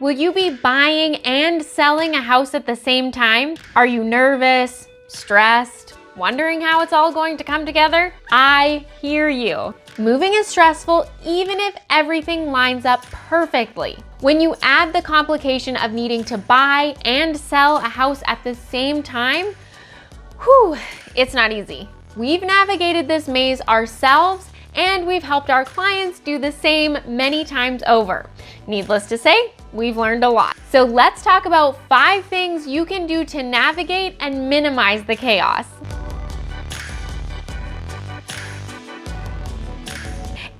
Will you be buying and selling a house at the same time? Are you nervous, stressed, wondering how it's all going to come together? I hear you. Moving is stressful even if everything lines up perfectly. When you add the complication of needing to buy and sell a house at the same time, it's not easy. We've navigated this maze ourselves, and we've helped our clients do the same many times over. Needless to say, we've learned a lot. So let's talk about 5 things you can do to navigate and minimize the chaos.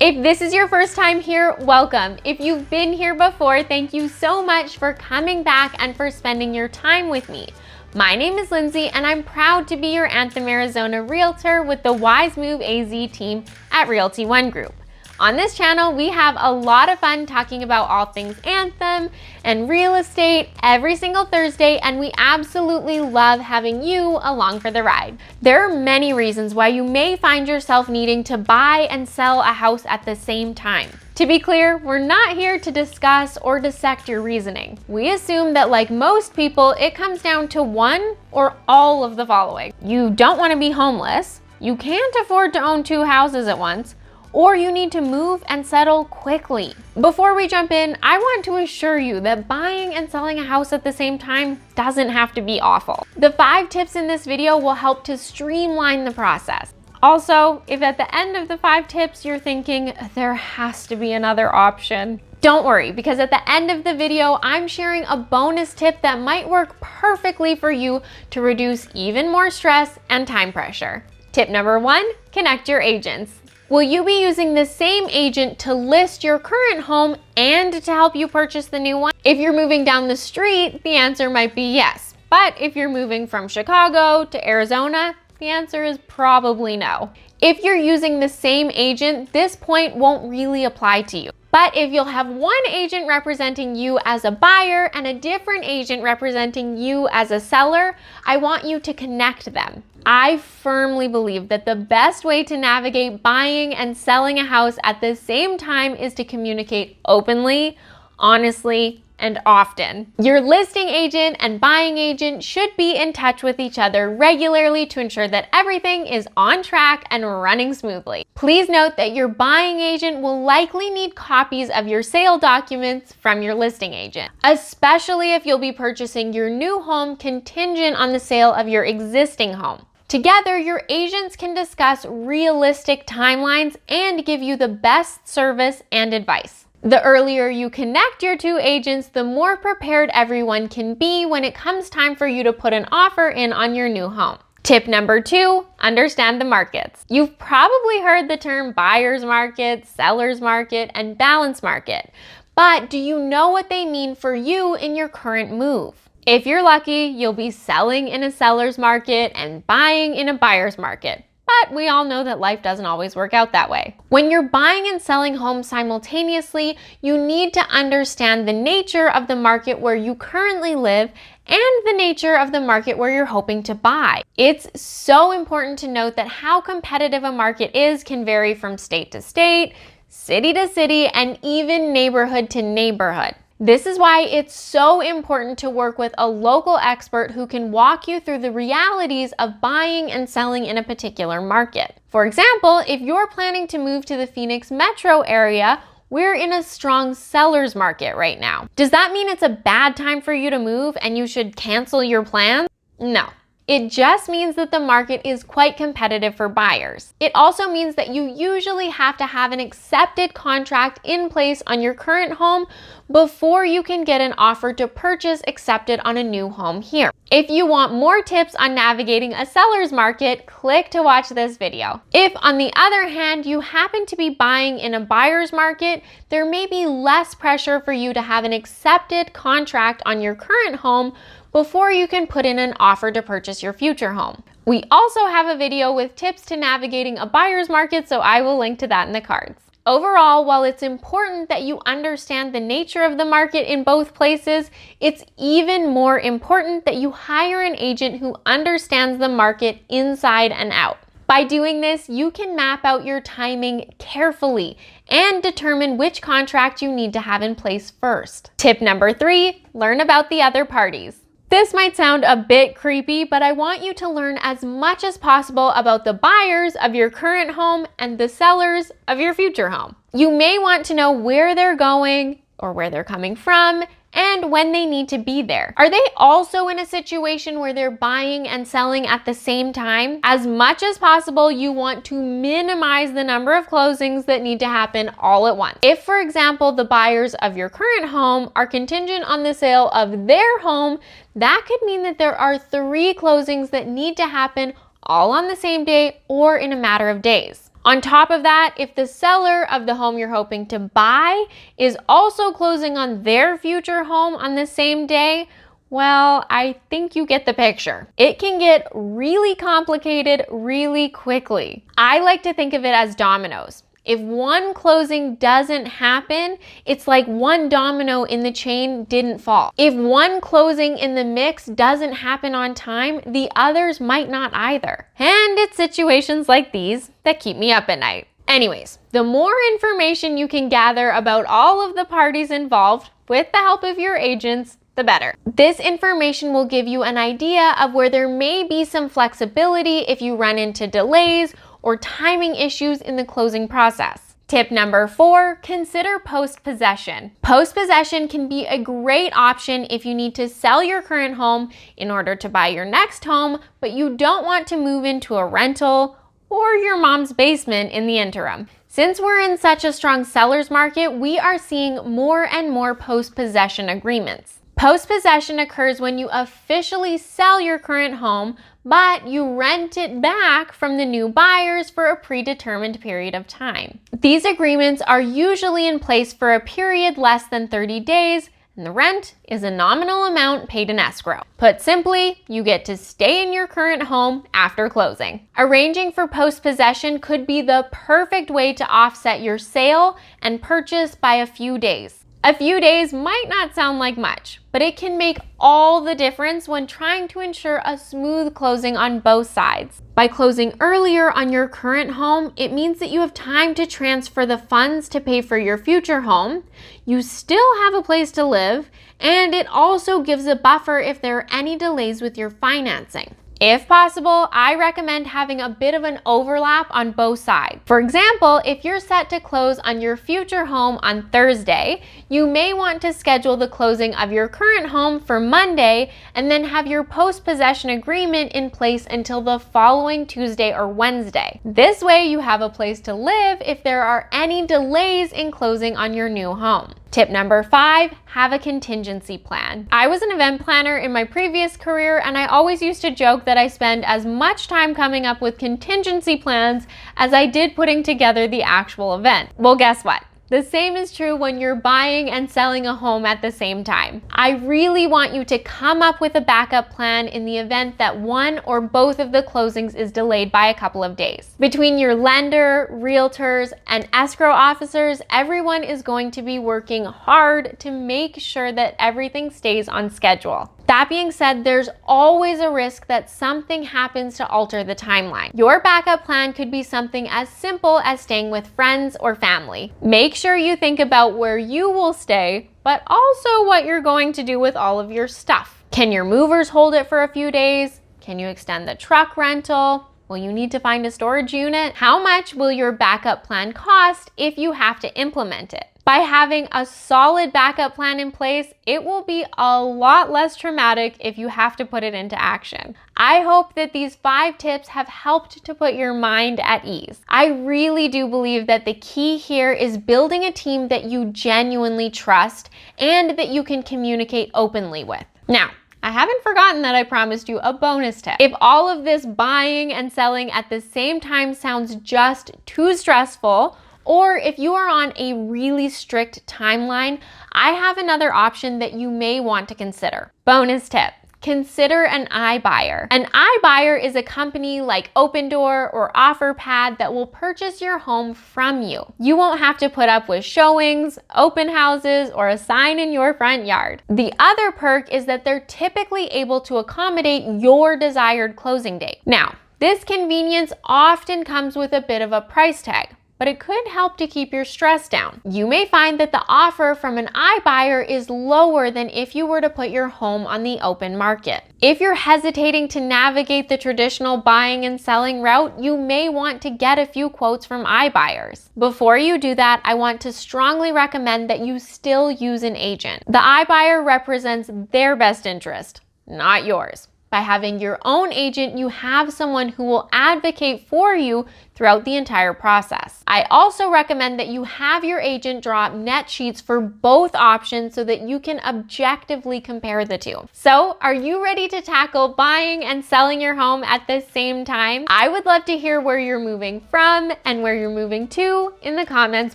If this is your first time here, welcome. If you've been here before, thank you so much for coming back and for spending your time with me. My name is Lindsay, and I'm proud to be your Anthem, Arizona realtor with the Wise Move AZ team at Realty One Group. On this channel, we have a lot of fun talking about all things Anthem and real estate every single Thursday, and we absolutely love having you along for the ride. There are many reasons why you may find yourself needing to buy and sell a house at the same time. To be clear, we're not here to discuss or dissect your reasoning. We assume that, like most people, it comes down to one or all of the following. You don't want to be homeless, you can't afford to own 2 houses at once, or you need to move and settle quickly. Before we jump in, I want to assure you that buying and selling a house at the same time doesn't have to be awful. The 5 tips in this video will help to streamline the process. Also, if at the end of the 5 tips you're thinking there has to be another option, don't worry, because at the end of the video, I'm sharing a bonus tip that might work perfectly for you to reduce even more stress and time pressure. Tip number 1, connect your agents. Will you be using the same agent to list your current home and to help you purchase the new one? If you're moving down the street, the answer might be yes. But if you're moving from Chicago to Arizona, the answer is probably no. If you're using the same agent, this point won't really apply to you. But if you'll have one agent representing you as a buyer and a different agent representing you as a seller, I want you to connect them. I firmly believe that the best way to navigate buying and selling a house at the same time is to communicate openly, honestly, and often. Your listing agent and buying agent should be in touch with each other regularly to ensure that everything is on track and running smoothly. Please note that your buying agent will likely need copies of your sale documents from your listing agent, especially if you'll be purchasing your new home contingent on the sale of your existing home. Together, your agents can discuss realistic timelines and give you the best service and advice. The earlier you connect your 2 agents, the more prepared everyone can be when it comes time for you to put an offer in on your new home. Tip number 2, understand the markets. You've probably heard the term buyer's market, seller's market, and balance market, but do you know what they mean for you in your current move? If you're lucky, you'll be selling in a seller's market and buying in a buyer's market. But we all know that life doesn't always work out that way. When you're buying and selling homes simultaneously, you need to understand the nature of the market where you currently live and the nature of the market where you're hoping to buy. It's so important to note that how competitive a market is can vary from state to state, city to city, and even neighborhood to neighborhood. This is why it's so important to work with a local expert who can walk you through the realities of buying and selling in a particular market. For example, if you're planning to move to the Phoenix metro area, we're in a strong seller's market right now. Does that mean it's a bad time for you to move and you should cancel your plans? No. It just means that the market is quite competitive for buyers. It also means that you usually have to have an accepted contract in place on your current home before you can get an offer to purchase accepted on a new home here. If you want more tips on navigating a seller's market, click to watch this video. If, on the other hand, you happen to be buying in a buyer's market, there may be less pressure for you to have an accepted contract on your current home before you can put in an offer to purchase your future home. We also have a video with tips to navigating a buyer's market, so I will link to that in the cards. Overall, while it's important that you understand the nature of the market in both places, it's even more important that you hire an agent who understands the market inside and out. By doing this, you can map out your timing carefully and determine which contract you need to have in place first. Tip number 3, learn about the other parties. This might sound a bit creepy, but I want you to learn as much as possible about the buyers of your current home and the sellers of your future home. You may want to know where they're going or where they're coming from and when they need to be there. Are they also in a situation where they're buying and selling at the same time? As much as possible, you want to minimize the number of closings that need to happen all at once. If, for example, the buyers of your current home are contingent on the sale of their home, that could mean that there are 3 closings that need to happen all on the same day or in a matter of days. On top of that, if the seller of the home you're hoping to buy is also closing on their future home on the same day, well, I think you get the picture. It can get really complicated really quickly. I like to think of it as dominoes. If one closing doesn't happen, it's like one domino in the chain didn't fall. If one closing in the mix doesn't happen on time, the others might not either. And it's situations like these that keep me up at night. Anyways, the more information you can gather about all of the parties involved with the help of your agents, the better. This information will give you an idea of where there may be some flexibility if you run into delays or timing issues in the closing process. Tip number 4, consider post-possession. Post-possession can be a great option if you need to sell your current home in order to buy your next home, but you don't want to move into a rental or your mom's basement in the interim. Since we're in such a strong seller's market, we are seeing more and more post-possession agreements. Post-possession occurs when you officially sell your current home, but you rent it back from the new buyers for a predetermined period of time. These agreements are usually in place for a period less than 30 days, and the rent is a nominal amount paid in escrow. Put simply, you get to stay in your current home after closing. Arranging for post-possession could be the perfect way to offset your sale and purchase by a few days. A few days might not sound like much, but it can make all the difference when trying to ensure a smooth closing on both sides. By closing earlier on your current home, it means that you have time to transfer the funds to pay for your future home. You still have a place to live, and it also gives a buffer if there are any delays with your financing. If possible, I recommend having a bit of an overlap on both sides. For example, if you're set to close on your future home on Thursday, you may want to schedule the closing of your current home for Monday and then have your post-possession agreement in place until the following Tuesday or Wednesday. This way you have a place to live if there are any delays in closing on your new home. Tip number 5, have a contingency plan. I was an event planner in my previous career, and I always used to joke that I spend as much time coming up with contingency plans as I did putting together the actual event. Well, guess what? The same is true when you're buying and selling a home at the same time. I really want you to come up with a backup plan in the event that one or both of the closings is delayed by a couple of days. Between your lender, realtors, and escrow officers, everyone is going to be working hard to make sure that everything stays on schedule. That being said, there's always a risk that something happens to alter the timeline. Your backup plan could be something as simple as staying with friends or family. Make sure you think about where you will stay, but also what you're going to do with all of your stuff. Can your movers hold it for a few days? Can you extend the truck rental? Will you need to find a storage unit? How much will your backup plan cost if you have to implement it? By having a solid backup plan in place, it will be a lot less traumatic if you have to put it into action. I hope that these 5 tips have helped to put your mind at ease. I really do believe that the key here is building a team that you genuinely trust and that you can communicate openly with. Now, I haven't forgotten that I promised you a bonus tip. If all of this buying and selling at the same time sounds just too stressful, or if you are on a really strict timeline, I have another option that you may want to consider. Bonus tip. Consider an iBuyer. An iBuyer is a company like Opendoor or OfferPad that will purchase your home from you. You won't have to put up with showings, open houses, or a sign in your front yard. The other perk is that they're typically able to accommodate your desired closing date. Now, This convenience often comes with a bit of a price tag, but it could help to keep your stress down. You may find that the offer from an iBuyer is lower than if you were to put your home on the open market. If you're hesitating to navigate the traditional buying and selling route, you may want to get a few quotes from iBuyers. Before you do that, I want to strongly recommend that you still use an agent. The iBuyer represents their best interest, not yours. By having your own agent, you have someone who will advocate for you throughout the entire process. I also recommend that you have your agent draw up net sheets for both options so that you can objectively compare the two. So, are you ready to tackle buying and selling your home at the same time? I would love to hear where you're moving from and where you're moving to in the comments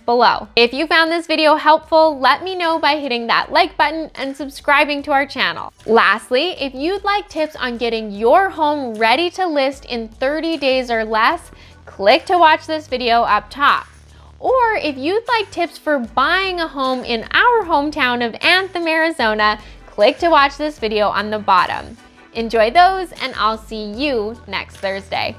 below. If you found this video helpful, let me know by hitting that like button and subscribing to our channel. Lastly, if you'd like tips on getting your home ready to list in 30 days or less, click to watch this video up top. Or if you'd like tips for buying a home in our hometown of Anthem, Arizona, click to watch this video on the bottom. Enjoy those, and I'll see you next Thursday.